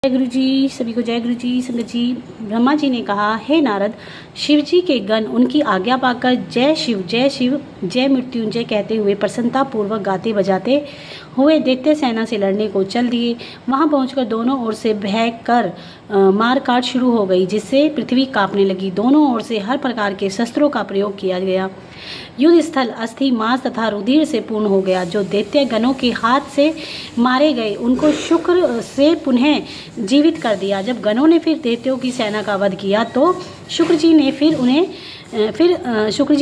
जय गुरु जी। सभी को जय गुरु जी। संगत जी, ब्रह्मा जी ने कहा, हे नारद, शिव जी के गण उनकी आज्ञा पाकर जय शिव जय मृत्युंजय कहते हुए प्रसन्नता पूर्वक गाते बजाते हुए दैत्य सेना से लड़ने को चल दिए। वहां पहुंचकर दोनों ओर से भय कर मार काट शुरू हो गई, जिससे पृथ्वी कांपने लगी। दोनों ओर से हर प्रकार के शस्त्रों का प्रयोग किया गया। युद्ध स्थल अस्थि मांस तथा रुधिर से पूर्ण हो गया। जो दैत्य गणों के हाथ से मारे गए उनको शुक्र से पुनः जीवित कर दिया। जब गणों ने फिर दैत्यों की सेना का वध किया तो शुक्र जी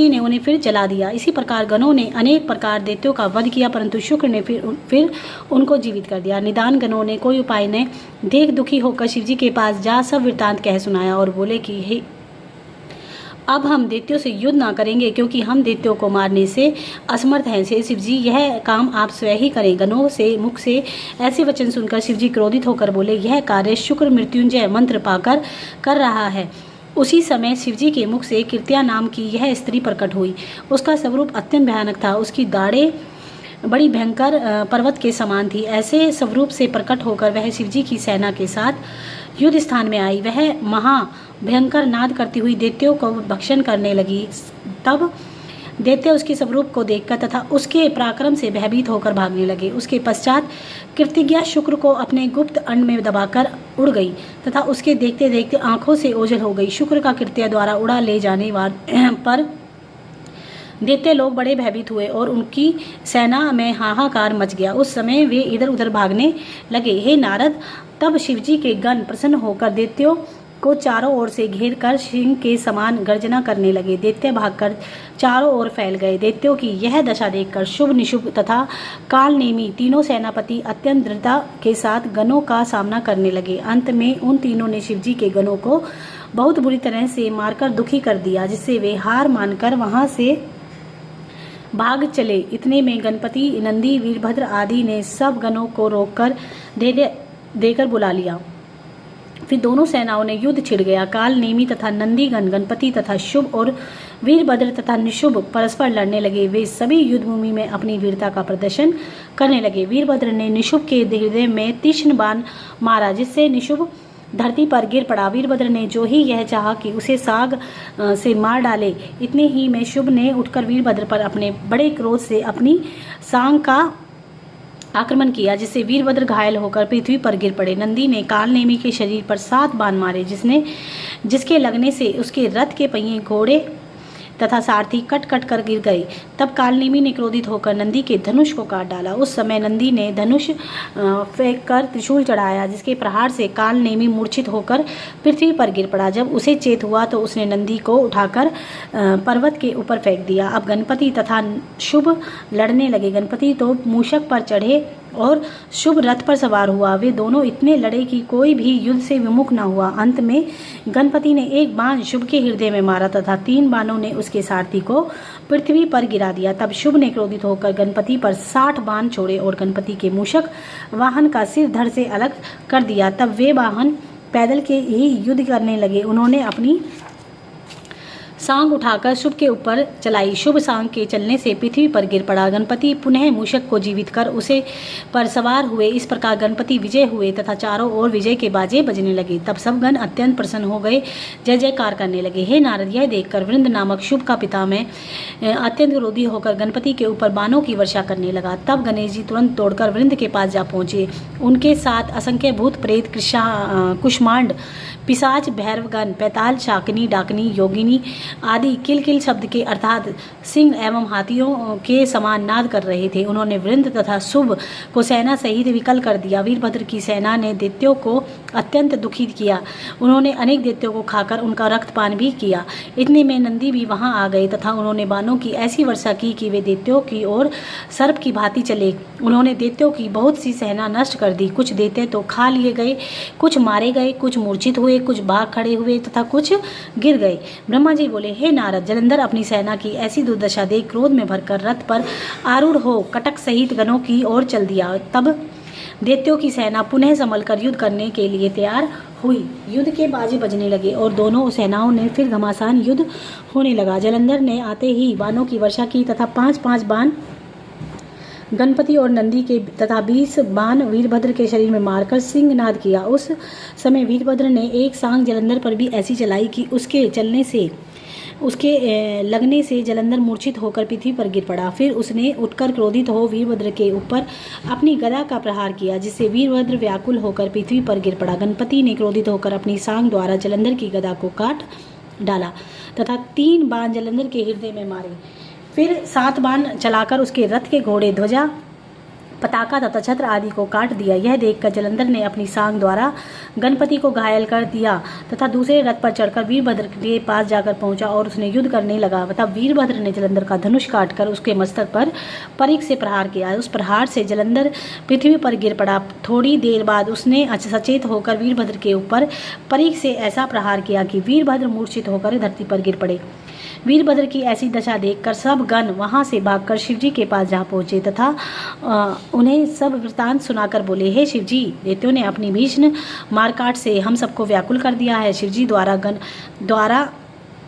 ने उन्हें फिर जला दिया। इसी प्रकार गणों ने अनेक प्रकार दैत्यों का वध किया, परंतु शुक्र ने फिर उनको जीवित कर दिया। निदान गणों ने कोई उपाय न देख दुखी होकर शिव जी के पास जा सब वृत्तांत कह सुनाया और बोले कि हे, अब हम दैत्यों से युद्ध ना करेंगे, क्योंकि हम दैत्यों को मारने से असमर्थ हैं। से शिव जी, यह काम आप स्वयं ही करें। गणों से मुख से ऐसे वचन सुनकर शिव जी क्रोधित होकर बोले, यह कार्य शुक्र मृत्युंजय मंत्र पाकर कर रहा है। उसी समय शिव जी के मुख से कृत्या नाम की यह स्त्री प्रकट हुई। उसका स्वरूप अत्यंत भयानक था। उसकी दाढ़ें बड़ी भयंकर पर्वत के समान थी। ऐसे स्वरूप से प्रकट होकर वह शिव जी की सेना के साथ युद्ध स्थान में आई। वह महा भयंकर नाद करती हुई दैत्यों को भक्षण करने लगी। तब दैत्य उसके स्वरूप को देखकर तथा उसके पराक्रम से भयभीत होकर भागने लगे। उसके पश्चात कृतिज्ञा शुक्र को अपने गुप्त अंड में दबाकर उड़ गई तथा उसके देखते देखते आंखों से ओझल हो गई। शुक्र का कृत्या द्वारा उड़ा ले जाने पर दैत्य लोग बड़े भयभीत हुए और उनकी सेना में हाहाकार मच गया। उस समय वे इधर उधर भागने लगे। हे नारद, तब शिवजी के गण प्रसन्न होकर दैत्यों को चारों ओर से घेर कर सिंह के समान गर्जना करने लगे। दैत्य भागकर चारों ओर फैल गए। दैत्यों की यह दशा देखकर शुभ, निशुभ तथा कालनेमी तीनों सेनापति अत्यंत दृढ़ता के साथ गणों का सामना करने लगे। अंत में उन तीनों ने शिवजी के गणों को बहुत बुरी तरह से मारकर दुखी कर दिया, जिससे वे हार मानकर वहां से भाग चले। इतने में गणपति, नंदी, वीरभद्र आदि ने सब गणों को रोककर देकर बुला लिया। फिर दोनों सेनाओं ने युद्ध छिड़ गया। काल नेमी तथा नंदीगण गणपति तथा शुभ और वीरभद्र तथा निशुभ परस्पर लड़ने लगे। वे सभी युद्ध भूमि में अपनी वीरता का प्रदर्शन करने लगे। वीरभद्र ने निशुभ के हृदय में तीक्ष्ण बाण मारा, जिससे निशुभ धरती पर गिर पड़ा। वीरभद्र ने जो ही यह चाहा कि उसे साग से मार डाले, इतने ही में शुभ ने उठकर वीरभद्र पर अपने बड़े क्रोध से अपनी सांग का आक्रमण किया, जिससे वीरभद्र घायल होकर पृथ्वी पर गिर पड़े। नंदी ने कालनेमी के शरीर पर 7 बाण मारे, जिसके लगने से उसके रथ के पहिए, घोड़े तथा सारथी कट कट कर गिर गए। तब कालनेमी ने क्रोधित होकर नंदी के धनुष को काट डाला। उस समय नंदी ने धनुष फेंक कर त्रिशूल चढ़ाया, जिसके प्रहार से कालनेमी मूर्छित होकर पृथ्वी पर गिर पड़ा। जब उसे चेत हुआ तो उसने नंदी को उठाकर पर्वत के ऊपर फेंक दिया। अब गणपति तथा शुभ लड़ने लगे। गणपति तो मूषक पर चढ़े और शुभ रथ पर सवार हुआ। वे दोनों इतने लड़े कि कोई भी युद्ध से विमुख न हुआ। अंत में गणपति ने एक बाण शुभ के हृदय में मारा तथा 3 बाणों ने उसके सारथी को पृथ्वी पर गिरा दिया। तब शुभ ने क्रोधित होकर गणपति पर 60 बाण छोड़े और गणपति के मूषक वाहन का सिर धड़ से अलग कर दिया। तब वे वाहन पैदल के ही युद्ध करने लगे। उन्होंने अपनी सांग उठाकर शुभ के ऊपर चलाई। शुभ सांग के चलने से पृथ्वी पर गिर पड़ा। गणपति पुनः मूषक को जीवित कर उसे पर सवार हुए। इस प्रकार गणपति विजय हुए तथा चारों ओर विजय के बाजे बजने लगे। तब सब गण अत्यंत प्रसन्न हो गए, जय जयकार करने लगे। हे नारद, यह देखकर वृंद नामक शुभ का पिता में अत्यंत क्रोधी होकर गणपति के ऊपर बाणों की वर्षा करने लगा। तब गणेश जी तुरंत दौड़कर वृंद के पास जा पहुंचे। उनके साथ असंख्य भूत, प्रेत, कुष्मांड, पिशाच, भैरवगण, पैताल, शाकिनी, डाकिनी, योगिनी आदि किल किल शब्द के अर्थात सिंह एवं हाथियों के समान नाद कर रहे थे। उन्होंने वृंद तथा शुभ को सेना सहित विकल कर दिया। वीरभद्र की सेना ने दैत्यों को अत्यंत दुखित किया। उन्होंने अनेक दैत्यों को खाकर उनका रक्तपान भी किया। इतने में नंदी भी वहां आ गए तथा उन्होंने बाणों की ऐसी वर्षा की कि वे दैत्यों की ओर सर्प की भांति चले। उन्होंने दैत्यों की बहुत सी सेना नष्ट कर दी। कुछ दैत्य तो खा लिए गए, कुछ मारे गए, कुछ मूर्छित हुए, कुछ भाग खड़े हुए तथा कुछ गिर गए। ब्रह्मा जी बोले, हे नारद, जलंधर अपनी सेना की ऐसी दुर्दशा देख क्रोध में भरकर रथ पर आरूढ़ हो कटक सहित गणों की ओर चल दिया। तब दैत्यों की सेना पुनः संभल कर युद्ध करने के लिए तैयार हुई। युद्ध के बाजे बजने लगे और दोनों सेनाओं ने फिर घमासान युद्ध होने लगा। जलंधर ने आते ही बाणों की वर्षा की तथा 5-5 बाण गणपति और नंदी के तथा 20 बाण वीरभद्र के शरीर में मारकर सिंहनाद किया। उस समय वीरभद्र ने एक सांग जलंधर पर भी ऐसी चलाई कि उसके लगने से जलंधर मूर्छित होकर पृथ्वी पर गिर पड़ा। फिर उसने उठकर क्रोधित हो वीरभद्र के ऊपर अपनी गदा का प्रहार किया, जिससे वीरभद्र व्याकुल होकर पृथ्वी पर गिर पड़ा। गणपति ने क्रोधित होकर अपनी सांग द्वारा जलंधर की गदा को काट डाला तथा 3 बाण जलंधर के हृदय में मारे। फिर 7 बाण चलाकर उसके रथ के घोड़े, ध्वजा, पताका तथा छत्र आदि को काट दिया। यह देखकर जलंधर ने अपनी सांग द्वारा गणपति को घायल कर दिया तथा दूसरे रथ पर चढ़कर वीरभद्र के पास जाकर पहुंचा और उसने युद्ध करने लगा। तब वीरभद्र ने जलंधर का धनुष काटकर उसके मस्तक पर परिघ से प्रहार किया। उस प्रहार से जलंधर पृथ्वी पर गिर पड़ा। थोड़ी देर बाद उसने सचेत होकर वीरभद्र के ऊपर परिघ से ऐसा प्रहार किया कि वीरभद्र मूर्छित होकर धरती पर गिर पड़े। वीरभद्र की ऐसी दशा देखकर सब गण वहां से भागकर शिवजी के पास जा पहुंचे तथा उन्हें सब वृत्तांत सुनाकर बोले, हे शिवजी, दैत्यों ने अपनी भीषण मारकाट से हम सबको व्याकुल कर दिया है। शिवजी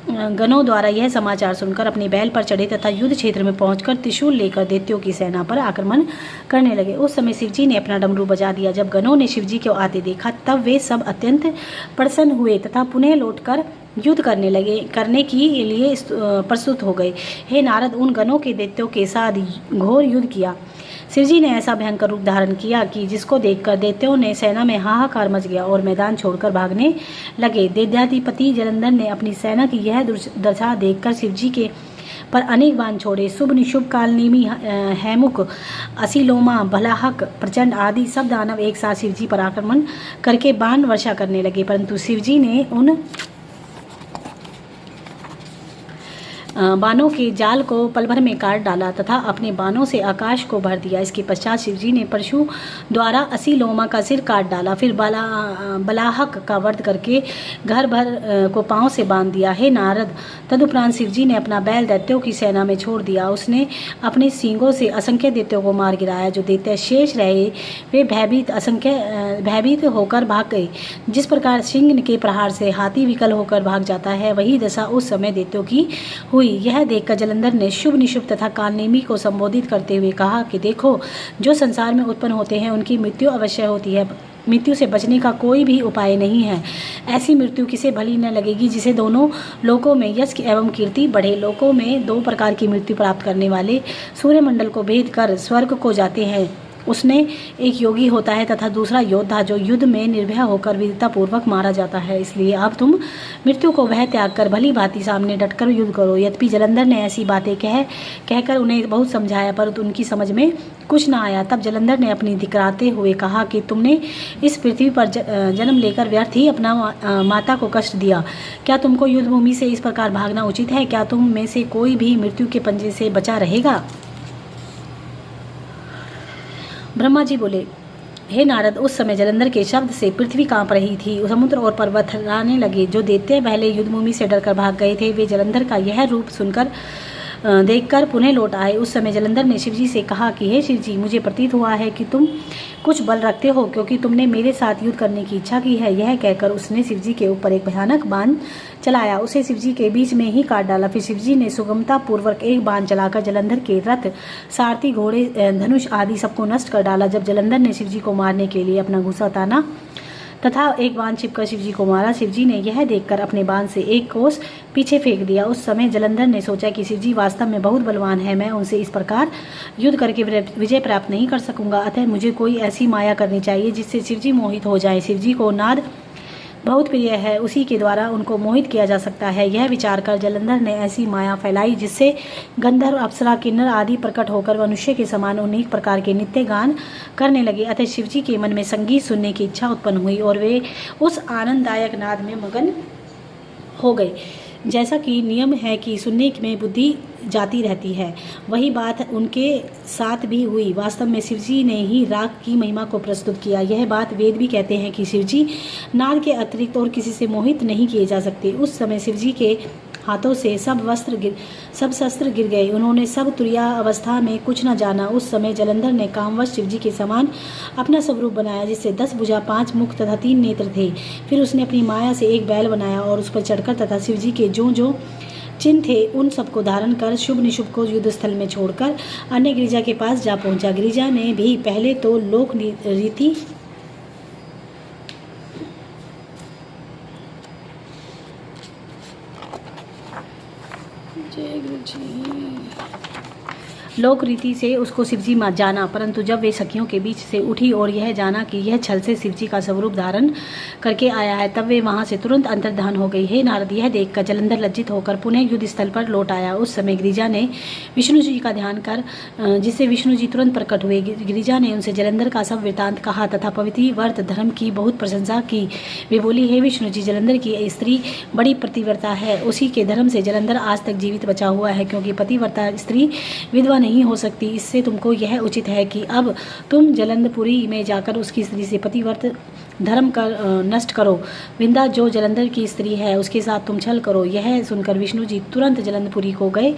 गणों द्वारा यह समाचार सुनकर अपने बैल पर चढ़े तथा युद्ध क्षेत्र में पहुंचकर त्रिशूल लेकर दैत्यों की सेना पर आक्रमण करने लगे। उस समय शिवजी ने अपना डमरू बजा दिया। जब गणों ने शिवजी को आते देखा तब वे सब अत्यंत प्रसन्न हुए तथा पुनः लौटकर युद्ध करने के लिए प्रस्तुत हो गए। हे नारद, उन गणों के दैत्यों के साथ घोर युद्ध किया। शिवजी ने ऐसा भयंकर रूप धारण किया कि जिसको देखकर दैत्यों ने सेना में हाहाकार मच गया और मैदान छोड़कर भागने लगे। दैत्याधिपति जलंधर ने अपनी सेना की यह दशा देखकर शिवजी के पर अनेक बाण छोड़े। शुभ निशुभ कालनेमी, हैमुक, असीलोमा, बलाहक, प्रचंड आदि सब दानव एक साथ शिवजी पर आक्रमण करके बाण वर्षा करने लगे, परंतु शिवजी ने उन बाणों के जाल को पल भर में काट डाला तथा अपने बाणों से आकाश को भर दिया। इसके पश्चात शिवजी ने परशु द्वारा असीलोमा का सिर काट डाला। फिर बलाहक का वध करके घर भर को पांव से बांध दिया। हे नारद, तदुपरांत शिवजी ने अपना बैल दैत्यों की सेना में छोड़ दिया। उसने अपने सींगों से असंख्य दैत्यों को मार गिराया। जो दैत्य शेष रहे वे भयभीत होकर भाग गए। जिस प्रकार सिंह के प्रहार से हाथी विकल होकर भाग जाता है, वही दशा उस समय दैत्यों की हुई। यह देखकर जलंधर ने शुभ निशुभ तथा कालनेमी को संबोधित करते हुए कहा कि देखो, जो संसार में उत्पन्न होते हैं उनकी मृत्यु अवश्य होती है। मृत्यु से बचने का कोई भी उपाय नहीं है। ऐसी मृत्यु किसे भली न लगेगी जिसे दोनों लोकों में यश एवं कीर्ति बढ़े। लोकों में 2 प्रकार की मृत्यु प्राप्त करने वाले सूर्यमंडल को भेद कर स्वर्ग को जाते हैं। उसने एक योगी होता है तथा दूसरा योद्धा जो युद्ध में निर्भय होकर वीरतापूर्वक मारा जाता है। इसलिए अब तुम मृत्यु को वह त्याग कर भली भांति सामने डटकर युद्ध करो। यद्यपि जलंधर ने ऐसी बातें कहकर उन्हें बहुत समझाया, परंतु उनकी समझ में कुछ न आया। तब जलंधर ने अपनी धिक्कारते हुए कहा कि तुमने इस पृथ्वी पर जन्म लेकर व्यर्थ ही अपना माता को कष्ट दिया। क्या तुमको युद्ध भूमि से इस प्रकार भागना उचित है? क्या तुम में से कोई भी मृत्यु के पंजे से बचा रहेगा? ब्रह्मा जी बोले, हे नारद, उस समय जलंधर के शब्द से पृथ्वी कांप रही थी। समुद्र और पर्वत थर्राने लगे। जो दैत्य पहले युद्धभूमि से डरकर भाग गए थे, वे जलंधर का यह रूप सुनकर देखकर पुनः लौट आए। उस समय जलंधर ने शिवजी से कहा कि हे शिवजी, मुझे प्रतीत हुआ है कि तुम कुछ बल रखते हो, क्योंकि तुमने मेरे साथ युद्ध करने की इच्छा की है। यह कहकर उसने शिवजी के ऊपर एक भयानक बाण चलाया, उसे शिवजी के बीच में ही काट डाला। फिर शिवजी ने सुगमता पूर्वक एक बाण चलाकर जलंधर के रथ, सारथी, घोड़े, धनुष आदि सबको नष्ट कर डाला। जब जलंधर ने शिवजी को मारने के लिए अपना गुस्सा ताना तथा एक बाण छिपकर शिवजी को मारा, शिवजी ने यह देखकर अपने बाण से एक कोस पीछे फेंक दिया। उस समय जलंधर ने सोचा कि शिवजी वास्तव में बहुत बलवान है, मैं उनसे इस प्रकार युद्ध करके विजय प्राप्त नहीं कर सकूंगा। अतः मुझे कोई ऐसी माया करनी चाहिए जिससे शिवजी मोहित हो जाए। शिवजी को नाद बहुत प्रिय है, उसी के द्वारा उनको मोहित किया जा सकता है। यह विचार कर जलंधर ने ऐसी माया फैलाई जिससे गंधर्व, अप्सरा, किन्नर आदि प्रकट होकर मनुष्य के समान अनेक प्रकार के नित्य गान करने लगे। अतः शिवजी के मन में संगीत सुनने की इच्छा उत्पन्न हुई और वे उस आनंददायक नाद में मगन हो गए। जैसा कि नियम है कि सुनने में बुद्धि जाती रहती है, वही बात उनके साथ भी हुई। वास्तव में शिवजी ने ही राग की महिमा को प्रस्तुत किया। यह बात वेद भी कहते हैं कि शिवजी नाद के अतिरिक्त और किसी से मोहित नहीं किए जा सकते। उस समय शिवजी के हाथों से सब शस्त्र गिर गए। उन्होंने सब तुरिया अवस्था में कुछ न जाना। उस समय जलंधर ने कामवश शिवजी के समान अपना स्वरूप बनाया, जिससे 10 भुजा, 5 मुख तथा 3 नेत्र थे। फिर उसने अपनी माया से एक बैल बनाया और उस पर चढ़कर तथा शिवजी के जो चिन्ह थे उन सबको धारण कर शुभ निशुभ को युद्ध स्थल में छोड़कर अन्य गिरिजा के पास जा पहुंचा। गिरिजा ने भी पहले तो लोक रीति लोक रीति से उसको शिवजी जाना, परंतु जब वे सखियों के बीच से उठी और यह जाना कि यह छल से शिवजी का स्वरूप धारण करके आया है, तब वे वहां से तुरंत अंतर्धान हो गई। हे नारद, यह देखकर जलंधर लज्जित होकर पुनः युद्ध स्थल पर लौट आया। उस समय गिरिजा ने विष्णु जी का ध्यान कर जिससे विष्णु जी तुरंत प्रकट हुए। गिरिजा ने उनसे जलंधर का सब वृतांत कहा तथा पवित्र व्रत धर्म की बहुत प्रशंसा की। वे बोली, हे विष्णु जी, जलंधर की स्त्री बड़ी पतिव्रता है, उसी के धर्म से जलंधर आज तक जीवित बचा हुआ है, क्योंकि पतिव्रता स्त्री विधवा नहीं हो सकती। इससे तुमको यह उचित है कि अब तुम जलंधरपुरी में जाकर उसकी स्त्री से पतिव्रत धर्म कर नष्ट करो। विंदा जो जलंधर की स्त्री है उसके साथ तुम छल करो। यह सुनकर विष्णु जी तुरंत जलंधरपुरी को गए।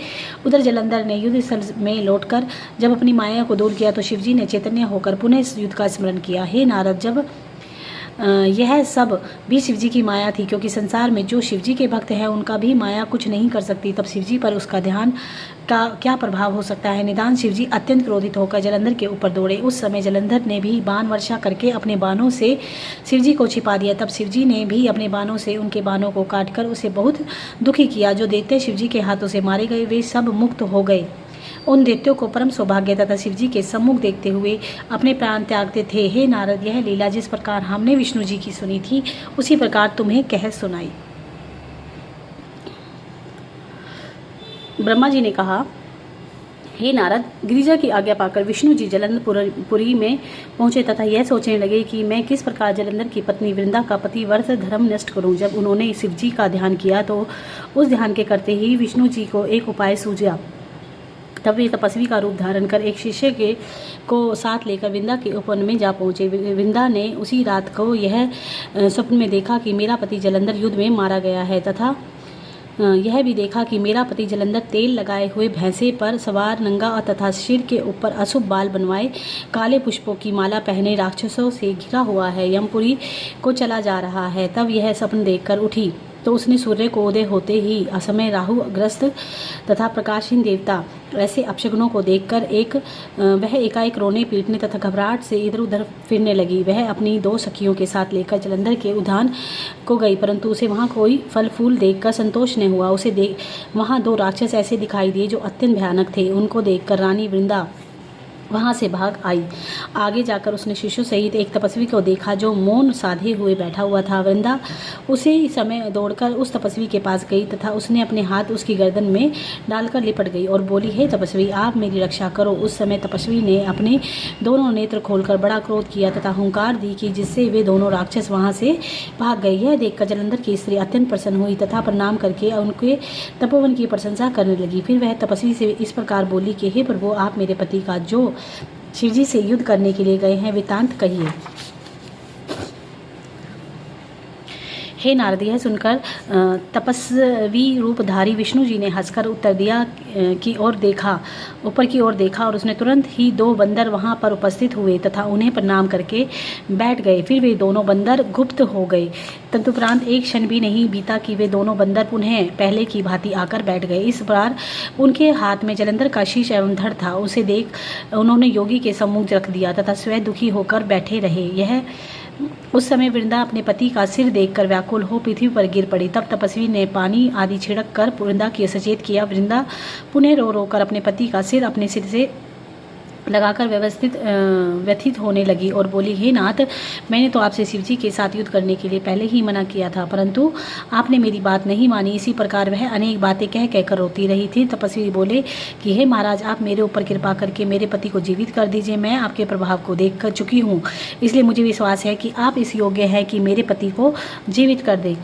उधर जलंधर ने युद्ध स्थल में लौटकर जब अपनी माया को दूर किया तो शिवजी ने चैतन्य होकर पुनः इस युद्ध का स्मरण किया। हे नारद, जब यह सब भी शिवजी की माया थी, क्योंकि संसार में जो शिवजी के भक्त हैं उनका भी माया कुछ नहीं कर सकती, तब शिवजी पर उसका ध्यान का क्या प्रभाव हो सकता है। निदान शिवजी अत्यंत क्रोधित होकर जलंधर के ऊपर दौड़े। उस समय जलंधर ने भी बाण वर्षा करके अपने बाणों से शिवजी को छिपा दिया। तब शिवजी ने भी अपने बाणों से उनके बाणों को काटकर उसे बहुत दुखी किया। जो दैत्य शिवजी के हाथों से मारे गए वे सब मुक्त हो गए। उन दैत्यों को परम सौभाग्य तथा शिवजी के सम्मुख देखते हुए अपने प्राण त्यागते थे। हे नारद, यह लीला जिस प्रकार हमने विष्णु जी की सुनी थी उसी प्रकार तुम्हें कह सुनाई। ब्रह्मा जी ने कहा, हे नारद, गिरिजा की आज्ञा पाकर विष्णु जी जलंधरपुरी में पहुंचे तथा यह सोचने लगे कि मैं किस प्रकार जलंधर की पत्नी वृंदा का पतिव्रत धर्म नष्ट करूं। जब उन्होंने शिवजी का ध्यान किया तो उस ध्यान के करते ही विष्णु जी को एक उपाय सूझा। तब वे तपस्वी का रूप धारण कर एक शिष्य को साथ लेकर विंदा के उपवन में जा पहुंचे। विंदा ने उसी रात को यह स्वप्न में देखा कि मेरा पति जलंधर युद्ध में मारा गया है तथा यह भी देखा कि मेरा पति जलंधर तेल लगाए हुए भैंसे पर सवार नंगा तथा सिर के ऊपर अशुभ बाल बनवाए काले पुष्पों की माला पहने राक्षसों से घिरा हुआ है, यमपुरी को चला जा रहा है। तब यह स्वप्न देखकर उठी तो उसने सूर्य को उदय होते ही असमय राहु ग्रस्त तथा प्रकाशहीन देवता ऐसे अपशगुनों को देखकर वह एकाएक रोने पीटने तथा घबराहट से इधर उधर फिरने लगी। वह अपनी 2 सखियों के साथ लेकर जलंधर के उद्यान को गई, परंतु उसे वहाँ कोई फल फूल देखकर संतोष न हुआ। उसे वहाँ 2 राक्षस ऐसे दिखाई दिए जो अत्यंत भयानक थे। उनको देखकर रानी वृंदा वहाँ से भाग आई। आगे जाकर उसने शिशु सहित एक तपस्वी को देखा जो मौन साधे हुए बैठा हुआ था। वृंदा उसी समय दौड़कर उस तपस्वी के पास गई तथा उसने अपने हाथ उसकी गर्दन में डालकर लिपट गई और बोली, हे तपस्वी, आप मेरी रक्षा करो। उस समय तपस्वी ने अपने दोनों नेत्र खोलकर बड़ा क्रोध किया तथा हुंकार दी कि जिससे वे दोनों राक्षस वहाँ से भाग गए। यह देखकर जलंधर की स्त्री अत्यंत प्रसन्न हुई तथा प्रणाम करके उनके तपोवन की प्रशंसा करने लगी। फिर वह तपस्वी से इस प्रकार बोली कि हे प्रभु, आप मेरे पति का जो शिवजी से युद्ध करने के लिए गए हैं वृतांत कहिए। हे नारद, यह सुनकर तपस्वी रूपधारी विष्णु जी ने हंसकर उत्तर दिया की ओर देखा, ऊपर की ओर देखा और उसने तुरंत ही 2 बंदर वहां पर उपस्थित हुए तथा उन्हें प्रणाम करके बैठ गए। फिर वे दोनों बंदर गुप्त हो गए। तदुपरांत एक क्षण भी नहीं बीता कि वे दोनों बंदर पुनः पहले की भांति आकर बैठ गए। इस बार उनके हाथ में जलंधर का शीश एवं धड़ था। उसे देख उन्होंने योगी के सम्मुख रख दिया तथा स्वयं दुखी होकर बैठे रहे। उस समय वृंदा अपने पति का सिर देखकर व्याकुल हो पृथ्वी पर गिर पड़ी। तब तपस्वी ने पानी आदि छिड़क कर वृंदा की सचेत किया। वृंदा पुनः रो रो कर अपने पति का सिर अपने सिर से लगाकर व्यथित होने लगी और बोली, हे नाथ, मैंने तो आपसे शिवजी के साथ युद्ध करने के लिए पहले ही मना किया था, परंतु आपने मेरी बात नहीं मानी। इसी प्रकार वह अनेक बातें कह कहकर रोती रही थी। तपस्वी बोले कि हे महाराज, आप मेरे ऊपर कृपा करके मेरे पति को जीवित कर दीजिए। मैं आपके प्रभाव को देख कर चुकी हूँ, इसलिए मुझे विश्वास है कि आप इस योग्य हैं कि मेरे पति को जीवित कर दें।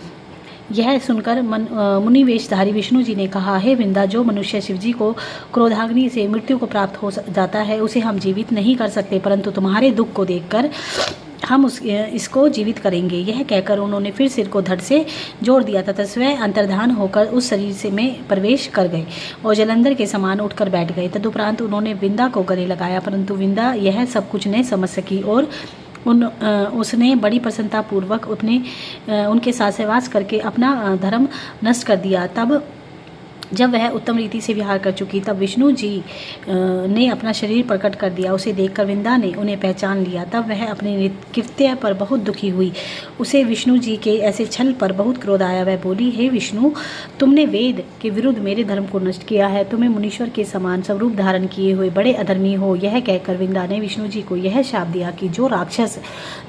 यह सुनकर मुनि वेशधारी विष्णु जी ने कहा, हे वृंदा, जो मनुष्य शिवजी को क्रोधाग्नि से मृत्यु को प्राप्त हो जाता है उसे हम जीवित नहीं कर सकते, परंतु तुम्हारे दुख को देखकर हम इसको जीवित करेंगे। यह कहकर उन्होंने फिर सिर को धड़ से जोड़ दिया तथा स्वयं अंतर्धान होकर उस शरीर से में प्रवेश कर गए और जलंधर के समान उठकर बैठ गए। तदुपरांत उन्होंने वृंदा को गले लगाया, परंतु वृंदा यह सब कुछ नहीं समझ सकी और उसने बड़ी प्रसन्नता पूर्वक उनके साथ सहवास करके अपना धर्म नष्ट कर दिया। तब जब वह उत्तम रीति से विहार कर चुकी तब विष्णु जी ने अपना शरीर प्रकट कर दिया। उसे देखकर वृंदा ने उन्हें पहचान लिया। तब वह अपने कृत्य पर बहुत दुखी हुई। उसे विष्णु जी के ऐसे छल पर बहुत क्रोध आया। वह बोली, हे विष्णु, तुमने वेद के विरुद्ध मेरे धर्म को नष्ट किया है। तुम्हें मुनीश्वर के समान स्वरूप धारण किए हुए बड़े अधर्मी हो। यह कहकर वृंदा ने विष्णु जी को यह शाप दिया कि जो राक्षस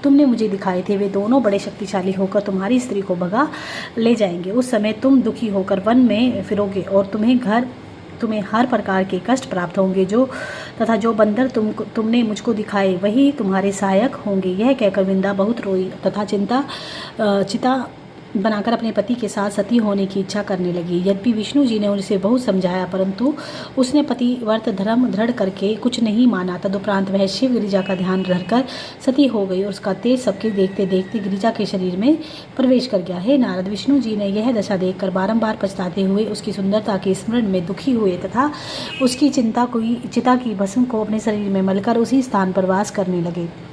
तुमने मुझे दिखाए थे वे दोनों बड़े शक्तिशाली होकर तुम्हारी स्त्री को भगा ले जाएंगे। उस समय तुम दुखी होकर वन में फिरोगे और तुम्हें हर प्रकार के कष्ट प्राप्त होंगे। जो बंदर तुमने मुझको दिखाए वही तुम्हारे सहायक होंगे। यह कहकर वृंदा बहुत रोई तथा चिता बनाकर अपने पति के साथ सती होने की इच्छा करने लगी। यद्यपि विष्णु जी ने उसे बहुत समझाया परंतु उसने पतिव्रत धर्म दृढ़ करके कुछ नहीं माना। तदुपरांत वह शिव गिरिजा का ध्यान रखकर सती हो गई और उसका तेज सबके देखते देखते गिरिजा के शरीर में प्रवेश कर गया। हे नारद, विष्णु जी ने यह दशा देखकर बारंबार पछताते हुए उसकी सुंदरता के स्मरण में दुखी हुए तथा उसकी चिता की भस्म को अपने शरीर में मलकर उसी स्थान पर वास करने लगे।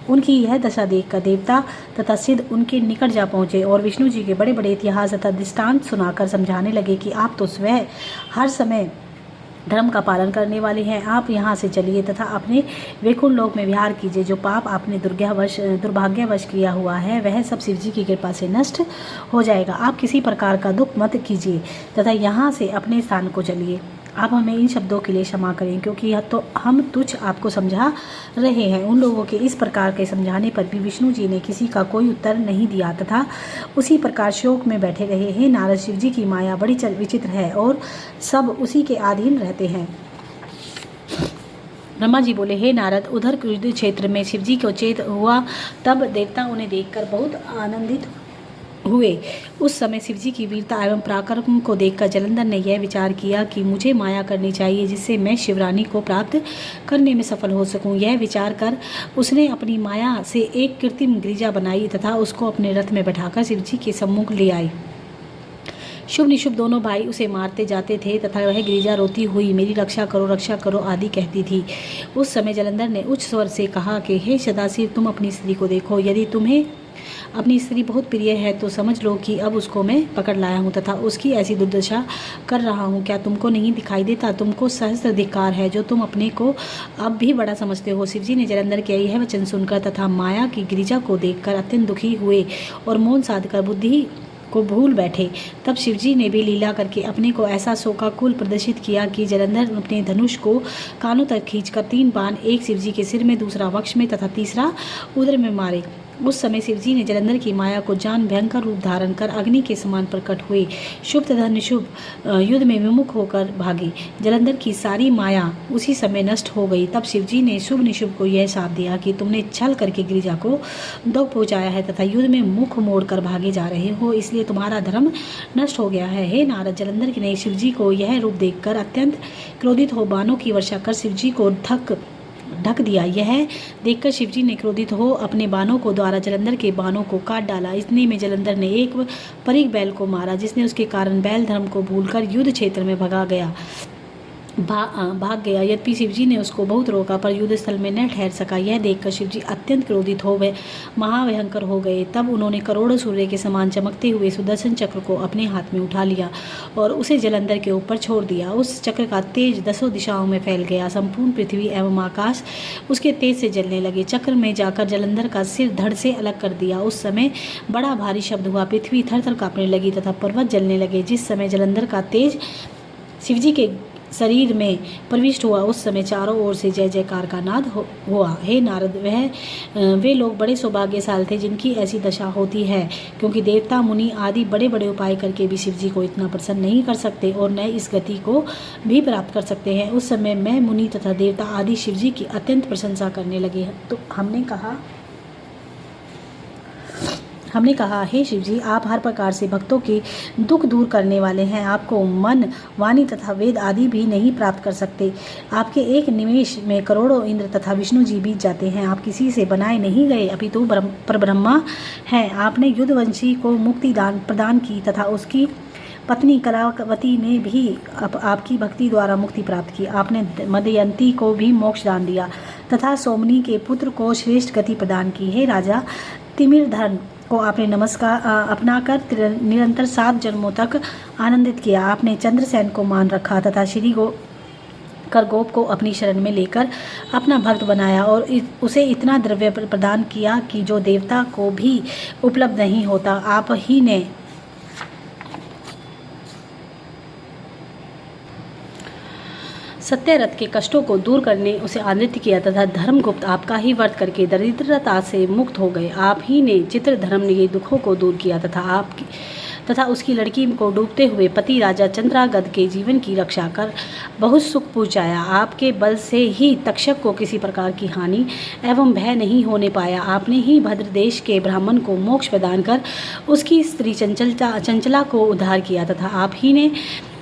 उनकी यह दशा देखकर देवता तथा सिद्ध उनके निकट जा पहुँचे और विष्णु जी के बड़े बड़े इतिहास तथा दृष्टांत सुनाकर समझाने लगे कि आप तो स्वयं हर समय धर्म का पालन करने वाले हैं। आप यहाँ से चलिए तथा अपने वैकुंठ लोक में विहार कीजिए। जो पाप आपने दुर्भाग्यवश किया हुआ है वह सब शिव जी की कृपा से नष्ट हो जाएगा। आप किसी प्रकार का दुख मत कीजिए तथा यहाँ से अपने स्थान को चलिए। आप हमें इन शब्दों के लिए क्षमा करें क्योंकि यह तो हम तुच्छ आपको समझा रहे हैं। उन लोगों के इस प्रकार के समझाने पर भी विष्णु जी ने किसी का कोई उत्तर नहीं दिया तथा उसी प्रकार शोक में बैठे रहे। हे नारद, शिव जी की माया बड़ी विचित्र है और सब उसी के अधीन रहते हैं। ब्रह्मा जी बोले, हे नारद, उधर कुरुद क्षेत्र में शिव जी को चेत हुआ तब देवता उन्हें देखकर बहुत आनंदित हुए। उस समय शिवजी की वीरता एवं पराक्रम को देखकर जलंधर ने यह विचार किया कि मुझे माया करनी चाहिए जिससे मैं शिवरानी को प्राप्त करने में सफल हो सकूं। यह विचार कर उसने अपनी माया से एक कृत्रिम गिरिजा बनाई तथा उसको अपने रथ में बैठाकर शिवजी के सम्मुख ले आई। शुभ निशुभ दोनों भाई उसे मारते जाते थे तथा वह गिरिजा रोती हुई मेरी रक्षा करो आदि कहती थी। उस समय जलंधर ने उच्च स्वर से कहा कि हे सदाशिव, तुम अपनी स्त्री को देखो। यदि तुम्हें अपनी स्त्री बहुत प्रिय है तो समझ लो कि अब उसको मैं पकड़ लाया हूँ तथा उसकी ऐसी दुर्दशा कर रहा हूँ। क्या तुमको नहीं दिखाई देता? तुमको सहस्त्र धिक्कार है जो तुम अपने को अब भी बड़ा समझते हो। शिवजी ने जलंधर के यह वचन सुनकर तथा माया की गिरिजा को देखकर अत्यंत दुखी हुए और मौन साधकर बुद्धि को भूल बैठे। तब शिवजी ने भी लीला करके अपने को ऐसा शोकाकुल प्रदर्शित किया कि जलंधर अपने धनुष को कानों तक खींचकर 3 बाण, एक शिवजी के सिर में, दूसरा वक्ष में तथा तीसरा उदर में मारे। उस समय शिवजी ने जलंधर की माया को जान भयंकर रूप धारण कर अग्नि के समान प्रकट हुए। शुभ तथा निशुभ युद्ध में विमुख होकर भागे। जलंधर की सारी माया उसी समय नष्ट हो गई। तब शिवजी ने शुभ निशुभ को यह शाप दिया कि तुमने छल करके गिरिजा को दुख पहुँचाया है तथा युद्ध में मुख मोड़ कर भागे जा रहे हो, इसलिए तुम्हारा धर्म नष्ट हो गया है। हे नारद, जलंधर ने शिवजी को यह रूप देखकर अत्यंत क्रोधित हो बाणों की वर्षा कर शिवजी को ढक दिया। यह देखकर शिवजी ने क्रोधित हो अपने बाणों को द्वारा जलंधर के बाणों को काट डाला। इतने में जलंधर ने एक परिक बैल को मारा जिसने उसके कारण बैल धर्म को भूलकर युद्ध क्षेत्र में भाग गया। यद्यपि शिवजी ने उसको बहुत रोका पर युद्ध स्थल में न ठहर सका। यह देखकर शिवजी अत्यंत क्रोधित हो गए, महाभयंकर हो गए। तब उन्होंने करोड़ों सूर्य के समान चमकते हुए सुदर्शन चक्र को अपने हाथ में उठा लिया और उसे जलंधर के ऊपर छोड़ दिया। उस चक्र का तेज 10 दिशाओं में फैल गया। संपूर्ण पृथ्वी एवं आकाश उसके तेज से जलने लगे। चक्र में जाकर जलंधर का सिर धड़ से अलग कर दिया। उस समय बड़ा भारी शब्द हुआ, पृथ्वी थर थर कांपने लगी तथा पर्वत जलने लगे। जिस समय जलंधर का तेज शिवजी के शरीर में प्रविष्ट हुआ उस समय चारों ओर से जय जयकार का नाद हुआ। हे नारद, वे लोग बड़े सौभाग्यशाली थे जिनकी ऐसी दशा होती है, क्योंकि देवता मुनि आदि बड़े बड़े उपाय करके भी शिवजी को इतना प्रसन्न नहीं कर सकते और न इस गति को भी प्राप्त कर सकते हैं। उस समय मैं मुनि तथा देवता आदि शिवजी की अत्यंत प्रशंसा करने लगे। तो हमने कहा, हे शिवजी, आप हर प्रकार से भक्तों के दुख दूर करने वाले हैं। आपको मन, वाणी तथा वेद आदि भी नहीं प्राप्त कर सकते। आपके एक निमेष में करोड़ों इंद्र तथा विष्णु जी बीत जाते हैं। आप किसी से बनाए नहीं गए अपितु परब्रह्मा हैं। आपने युद्धवंशी को मुक्ति प्रदान की तथा उसकी पत्नी कलावती ने भी आपकी भक्ति द्वारा मुक्ति प्राप्त की। आपने मदयंती को भी मोक्ष दान दिया तथा सोमनी के पुत्र को श्रेष्ठ गति प्रदान की। हे राजा तिमिरधन, को आपने अपनाकर निरंतर 7 जन्मों तक आनंदित किया। आपने चंद्रसेन को मान रखा तथा श्री खरगोप को अपनी शरण में लेकर अपना भक्त बनाया और उसे इतना द्रव्य प्रदान किया कि जो देवता को भी उपलब्ध नहीं होता। आप ही ने सत्यरथ के कष्टों को दूर करने उसे आनंदित किया तथा धर्मगुप्त आपका ही व्रत करके दरिद्रता से मुक्त हो गए। आप ही ने चित्रधर्म ने ये दुखों को दूर किया तथा उसकी लड़की को डूबते हुए पति राजा चंद्रागद के जीवन की रक्षा कर बहुत सुख पहुँचाया। आपके बल से ही तक्षक को किसी प्रकार की हानि एवं भय नहीं होने पाया। आपने ही भद्र देश के ब्राह्मण को मोक्ष प्रदान कर उसकी स्त्री चंचला को उद्धार किया तथा आप ही ने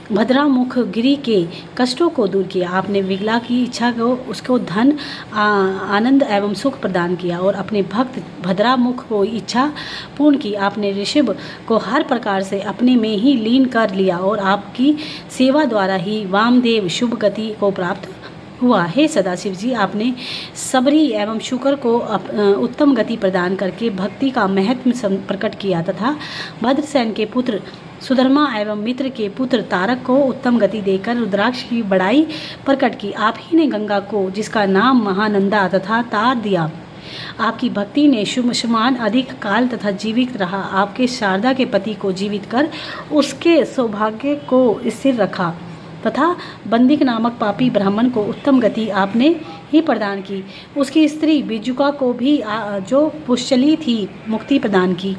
भद्रामुख गिरी के कष्टों को दूर किया। आपने विगला की इच्छा को उसको धन आनंद एवं सुख प्रदान किया और अपने भक्त भद्रामुख को इच्छा पूर्ण की। आपने ऋषभ को हर प्रकार से अपने में ही लीन कर लिया और आपकी सेवा द्वारा ही वामदेव शुभ गति को प्राप्त हुआ। हे सदाशिव जी, आपने सबरी एवं शुक्र को उत्तम गति प्रदान करके भक्ति का महत्व प्रकट किया तथा भद्रसेन के पुत्र सुधर्मा एवं मित्र के पुत्र तारक को उत्तम गति देकर रुद्राक्ष की बड़ाई प्रकट की। आप ही ने गंगा को, जिसका नाम महानंदा तथा तार दिया। आपकी भक्ति ने शुष्मान अधिक काल तथा जीवित रहा। आपके शारदा के पति को जीवित कर उसके सौभाग्य को स्थिर रखा तथा बंदिक नामक पापी ब्राह्मण को उत्तम गति आपने ही प्रदान की। उसकी स्त्री बिजुका को भी जो पुष्चली थी मुक्ति प्रदान की।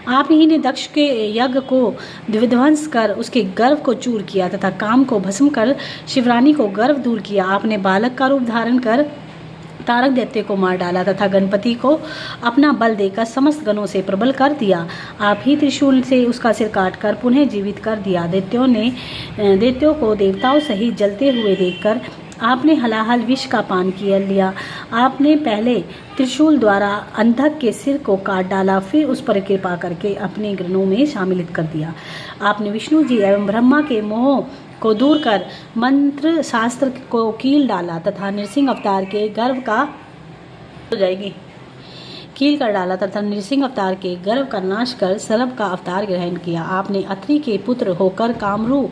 आप ही ने दक्ष के यज्ञ को विध्वंस कर उसके गर्व को चूर किया तथा काम को भस्म कर शिवरानी को गर्व दूर किया। आपने बालक का रूप धारण कर तारक दैत्य को मार डाला तथा गणपति को अपना बल देकर समस्त गणों से प्रबल कर दिया। आप ही त्रिशूल से उसका सिर काटकर पुनः जीवित कर दिया। दैत्यों को देवताओं सहित जलते हुए देखकर आपने हलाहल विष का पान लिया। आपने पहले त्रिशूल द्वारा अंधक के सिर को काट डाला, फिर उस पर कृपा करके अपने गणों में शामिलित कर दिया। आपने विष्णु जी एवं ब्रह्मा के मोह को दूर कर मंत्र शास्त्र को कील डाला तथा नृसिंह अवतार के गर्भ का कील कर डाला तथा नृसिंह अवतार के गर्भ का नाश कर सर्प का अवतार ग्रहण किया। आपने अत्रि के पुत्र होकर कामरू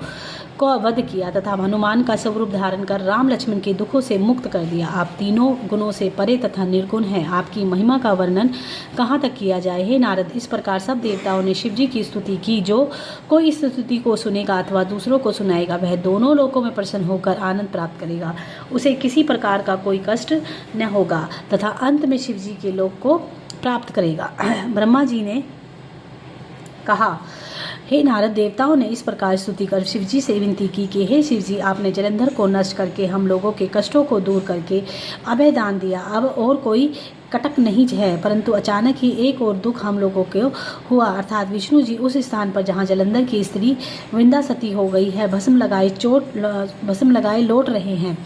को वध किया तथा हनुमान का स्वरूप धारण कर राम लक्ष्मण के दुखों से मुक्त कर दिया। आप तीनों गुणों से परे तथा निर्गुण हैं। आपकी महिमा का वर्णन कहाँ तक किया जाए। हे नारद, इस प्रकार सब देवताओं ने शिव जी की स्तुति की। जो कोई इस स्तुति को सुनेगा अथवा दूसरों को सुनाएगा वह दोनों लोकों में प्रसन्न होकर आनंद प्राप्त करेगा। उसे किसी प्रकार का कोई कष्ट न होगा तथा अंत में शिव जी के लोक को प्राप्त करेगा। ब्रह्मा जी ने कहा, हे नारद, देवताओं ने इस प्रकार स्तुति कर शिव जी से विनती की कि हे शिव जी, आपने जलंधर को नष्ट करके हम लोगों के कष्टों को दूर करके अभय दान दिया। अब और कोई कटक नहीं है, परंतु अचानक ही एक और दुख हम लोगों को हुआ, अर्थात विष्णु जी उस स्थान पर जहाँ जलंधर की स्त्री वृंदासती हो गई है भस्म लगाए लौट रहे हैं।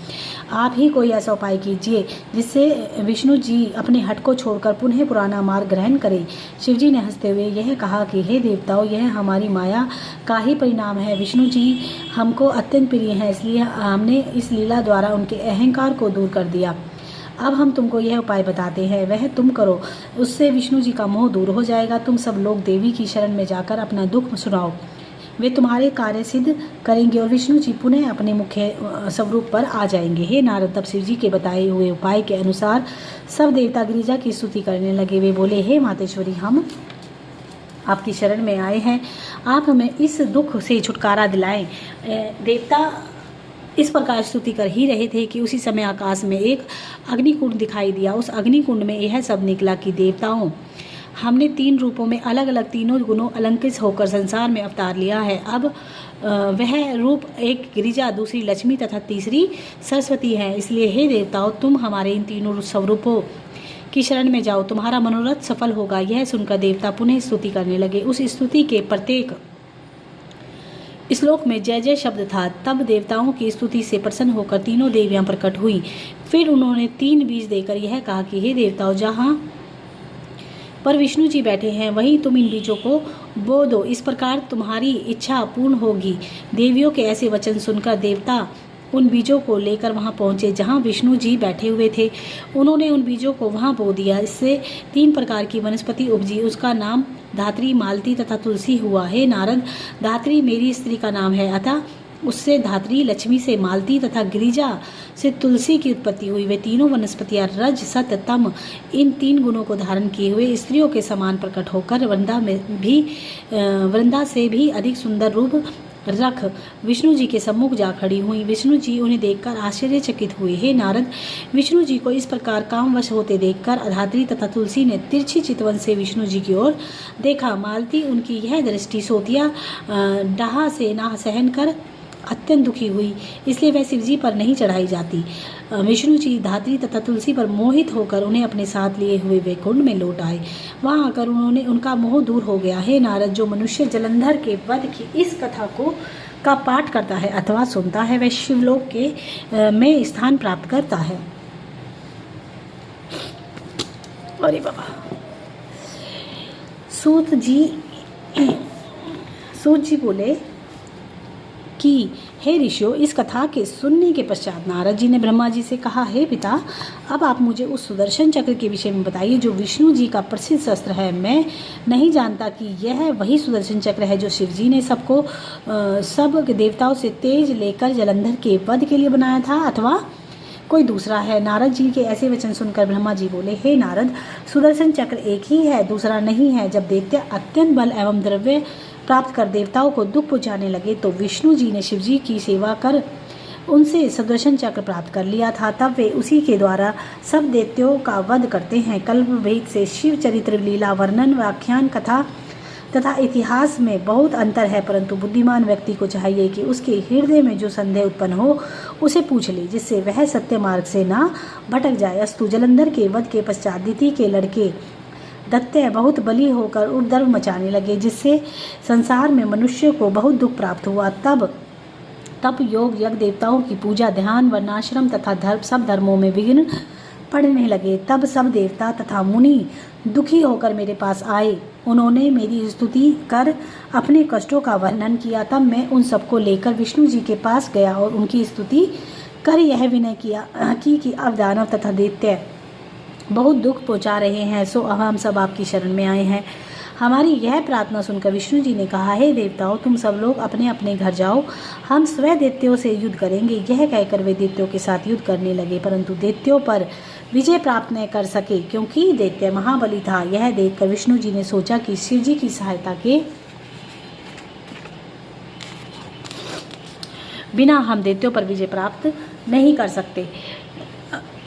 आप ही कोई ऐसा उपाय कीजिए जिससे विष्णु जी अपने हट को छोड़कर पुनः पुराना मार्ग ग्रहण करें। शिव जी ने हंसते हुए यह कहा कि हे देवताओं, यह हमारी माया का ही परिणाम है। विष्णु जी हमको अत्यंत प्रिय हैं, इसलिए हमने इस लीला द्वारा उनके अहंकार को दूर कर दिया। अब हम तुमको यह उपाय बताते हैं, वह तुम करो, उससे विष्णु जी का मोह दूर हो जाएगा। तुम सब लोग देवी की शरण में जाकर अपना दुख सुनाओ, वे तुम्हारे कार्य सिद्ध करेंगे और विष्णु जी पुनः अपने मुख्य स्वरूप पर आ जाएंगे। हे नारद, तब शिव जी के बताए हुए उपाय के अनुसार सब देवता गिरिजा की स्तुति करने लगे। वे बोले, हे मातेश्वरी, हम आपकी शरण में आए हैं, आप हमें इस दुख से छुटकारा दिलाएं। देवता इस प्रकार स्तुति कर ही रहे थे कि उसी समय आकाश में एक अग्निकुंड दिखाई दिया। उस अग्निकुंड में यह सब निकला कि देवताओं, हमने 3 रूपों में अलग अलग तीनों गुणों अलंकृत होकर संसार में अवतार लिया है। अब वह रूप एक गिरिजा, दूसरी लक्ष्मी तथा तीसरी सरस्वती है। इसलिए हे देवताओं, तुम हमारे इन तीनों स्वरूपों की शरण में जाओ, तुम्हारा मनोरथ सफल होगा। यह सुनकर देवता पुनः स्तुति करने लगे। उस स्तुति के प्रत्येक श्लोक में जय जय शब्द था। तब देवताओं की स्तुति से प्रसन्न होकर तीनों देवियां प्रकट हुई। फिर उन्होंने 3 बीज देकर यह कहा कि हे देवताओं, जहाँ पर विष्णु जी बैठे हैं वहीं तुम इन बीजों को बो दो, इस प्रकार तुम्हारी इच्छा पूर्ण होगी। देवियों के ऐसे वचन सुनकर देवता उन बीजों को लेकर वहां पहुंचे जहां विष्णु जी बैठे हुए थे। उन्होंने उन बीजों को वहां बो दिया। इससे 3 प्रकार की वनस्पति उपजी। उसका नाम धात्री, मालती तथा तुलसी हुआ। हे नारद, धात्री मेरी स्त्री का नाम है, अतः उससे धात्री, लक्ष्मी से मालती तथा गिरिजा से तुलसी की उत्पत्ति हुई। वे तीनों वनस्पतियां रज, सत, तम इन 3 गुणों को धारण किए हुए स्त्रियों के समान प्रकट होकर वृंदा से भी अधिक सुंदर रूप रख विष्णु जी के सम्मुख जा खड़ी हुई। विष्णु जी उन्हें देखकर आश्चर्यचकित हुए। हे नारद, विष्णु जी को इस प्रकार कामवश होते देखकर धात्री तथा तुलसी ने तिरछी चितवन से विष्णु जी की ओर देखा। मालती उनकी यह दृष्टि सोतिया डाह से ना सहन कर अत्यंत दुखी हुई, इसलिए वह शिवजी पर नहीं चढ़ाई जाती। विष्णु जी धात्री तथा तुलसी पर मोहित होकर उन्हें अपने साथ लिए हुए वैकुंठ में लौट आए। वहां आकर उनका मोह दूर हो गया। हे नारद, जो मनुष्य जलंधर के वध की इस कथा का पाठ करता है अथवा सुनता है, वह शिवलोक के में स्थान प्राप्त करता है। अरे बाबा। सूत जी बोले कि हे ऋषियों, इस कथा के सुनने के पश्चात नारद जी ने ब्रह्मा जी से कहा, हे पिता, अब आप मुझे उस सुदर्शन चक्र के विषय में बताइए जो विष्णु जी का प्रसिद्ध शस्त्र है। मैं नहीं जानता कि यह वही सुदर्शन चक्र है जो शिव जी ने सब देवताओं से तेज लेकर जलंधर के वध के लिए बनाया था, अथवा कोई दूसरा है। नारद जी के ऐसे वचन सुनकर ब्रह्मा जी बोले, हे नारद, सुदर्शन चक्र एक ही है, दूसरा नहीं है। जब दैत्य अत्यंत बल एवं द्रव्य प्राप्त कर देवताओं को दुख पहुंचाने लगे तो विष्णु जी ने शिव जी की सेवा कर उनसे सुदर्शन चक्र प्राप्त कर लिया था। तब वे उसी के द्वारा सब दैत्यों का वध करते हैं। कल्प भेद से शिव चरित्र, लीला वर्णन, व्याख्यान, कथा तथा इतिहास में बहुत अंतर है, परंतु बुद्धिमान व्यक्ति को चाहिए कि उसके हृदय में जो संदेह उत्पन्न हो उसे पूछ ले, जिससे वह सत्य मार्ग से ना भटक जाए। अस्तु। जलंधर के वध के पश्चात दिति के लड़के दैत्य बहुत बली होकर उपद्रव मचाने लगे, जिससे संसार में मनुष्य को बहुत दुख प्राप्त हुआ। तब योग, यज्ञ, देवताओं की पूजा, ध्यान, वर्णाश्रम तथा सब धर्मों में विघ्न पड़ने लगे। तब सब देवता तथा मुनि दुखी होकर मेरे पास आए। उन्होंने मेरी स्तुति कर अपने कष्टों का वर्णन किया। तब मैं उन सबको लेकर विष्णु जी के पास गया और उनकी स्तुति कर यह विनय किया कि अब दानव तथा दैत्य बहुत दुख पहुंचा रहे हैं, सो अब हम सब आपकी शरण में आए हैं। हमारी यह प्रार्थना सुनकर विष्णु जी ने कहा, हे देवताओं, तुम सब लोग अपने अपने घर जाओ, हम स्वयं दैत्यों से युद्ध करेंगे। यह कहकर वे दैत्यों के साथ युद्ध करने लगे, परंतु दैत्यों पर विजय प्राप्त न कर सके, क्योंकि दैत्य महाबली था। यह देखकर विष्णु जी ने सोचा कि शिव जी की सहायता के बिना हम दैत्यों पर विजय प्राप्त नहीं कर सकते।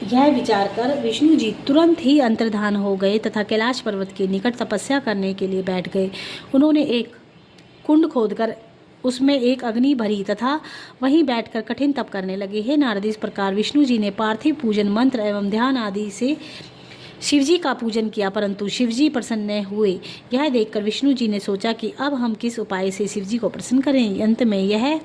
यह विचार कर विष्णु जी तुरंत ही अंतर्धान हो गए तथा कैलाश पर्वत के निकट तपस्या करने के लिए बैठ गए। उन्होंने एक कुंड खोदकर उसमें एक अग्नि भरी तथा वहीं बैठकर कठिन तप करने लगे। हे नारद, इस प्रकार विष्णु जी ने पार्थिव पूजन, मंत्र एवं ध्यान आदि से शिवजी का पूजन किया, परंतु शिवजी प्रसन्न न हुए। यह देखकर विष्णु जी ने सोचा कि अब हम किस उपाय से शिवजी को प्रसन्न करें। अंत में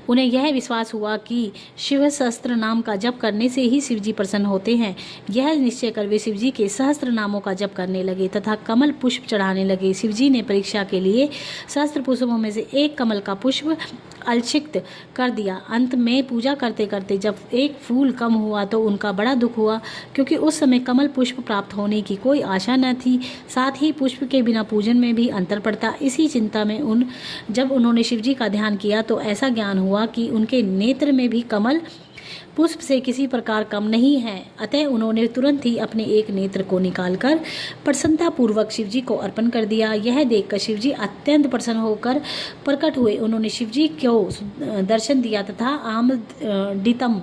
उन्हें यह विश्वास हुआ कि शिव सहस्त्र नाम का जप करने से ही शिवजी प्रसन्न होते हैं। यह निश्चय कर वे शिवजी के सहस्त्र नामों का जप करने लगे तथा कमल पुष्प चढ़ाने लगे। शिवजी ने परीक्षा के लिए सहस्त्र पुष्पों में से एक कमल का पुष्प अलक्षित कर दिया। अंत में पूजा करते करते जब एक फूल कम हुआ तो उनका बड़ा दुख हुआ, क्योंकि उस समय कमल पुष्प प्राप्त होने की कोई आशा न थी। साथ ही पुष्प के बिना पूजन में भी अंतर पड़ता। इसी चिंता में जब उन्होंने शिवजी का ध्यान किया तो ऐसा ज्ञान हुआ कि उनके नेत्र में भी कमल पुष्प से किसी प्रकार कम नहीं है। अतः उन्होंने तुरंत ही अपने एक नेत्र को निकालकर प्रसन्नतापूर्वक शिवजी को अर्पण कर दिया। यह देखकर शिवजी अत्यंत प्रसन्न होकर प्रकट हुए। उन्होंने शिवजी को दर्शन दिया तथा आमदितम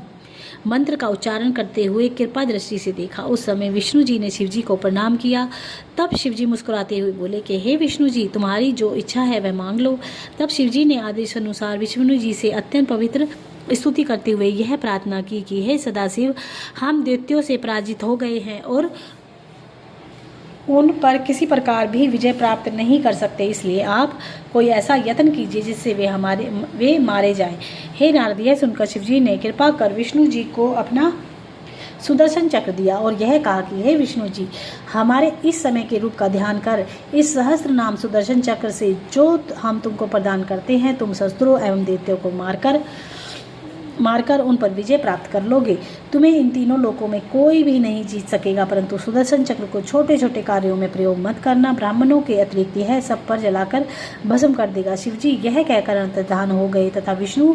मंत्र का उच्चारण करते हुए कृपा दृष्टि से देखा। उस समय विष्णु जी ने शिवजी को प्रणाम किया। तब शिवजी मुस्कुराते हुए बोले कि हे विष्णु जी, तुम्हारी जो इच्छा है वह मांग लो। तब शिवजी ने आदेश अनुसार विष्णु जी से अत्यंत पवित्र स्तुति करते हुए यह प्रार्थना की कि हे सदाशिव, हम दैत्यों से पराजित हो गए हैं और उन पर किसी प्रकार भी विजय प्राप्त नहीं कर सकते, इसलिए आप कोई ऐसा यत्न कीजिए जिससे वे मारे जाएं। हे नारद, यह सुनकर शिवजी ने कृपा कर विष्णु जी को अपना सुदर्शन चक्र दिया और यह कहा कि हे विष्णु जी, हमारे इस समय के रूप का ध्यान कर इस सहस्त्र नाम सुदर्शन चक्र से जो हम तुमको प्रदान करते हैं, तुम शस्त्रों एवं दैत्यों को मारकर मारकर उन पर विजय प्राप्त कर लोगे। तुम्हें इन तीनों लोकों में कोई भी नहीं जीत सकेगा, परंतु सुदर्शन चक्र को छोटे छोटे कार्यों में प्रयोग मत करना, ब्राह्मणों के अतिरिक्त यह सब पर जलाकर भस्म कर देगा। शिवजी यह कहकर अंतर्धान हो गए तथा विष्णु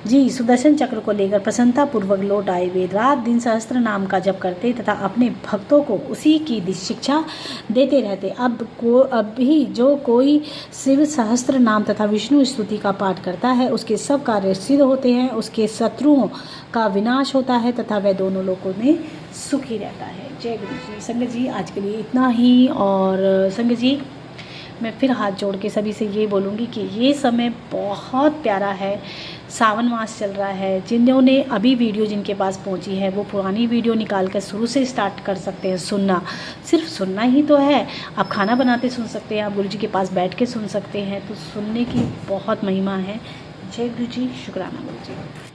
जी सुदर्शन चक्र को लेकर प्रसन्नता पूर्वक लौट आए। वे रात दिन सहस्त्र नाम का जप करते तथा अपने भक्तों को उसी की शिक्षा देते रहते। अब भी जो कोई शिव सहस्त्र नाम तथा विष्णु स्तुति का पाठ करता है उसके सब कार्य सिद्ध होते हैं, उसके शत्रुओं का विनाश होता है तथा वह दोनों लोकों में सुखी रहता है। जय गुरु जी। संगत जी आज के लिए इतना ही। और संगत जी मैं फिर हाथ जोड़ के सभी से ये बोलूँगी कि ये समय बहुत प्यारा है, सावन मास चल रहा है। जिन्होंने अभी वीडियो जिनके पास पहुंची है वो पुरानी वीडियो निकाल कर शुरू से स्टार्ट कर सकते हैं सुनना। सिर्फ सुनना ही तो है, आप खाना बनाते सुन सकते हैं, आप गुरु जी के पास बैठ के सुन सकते हैं, तो सुनने की बहुत महिमा है। जय गुरु जी, शुक्राना गुरु जी।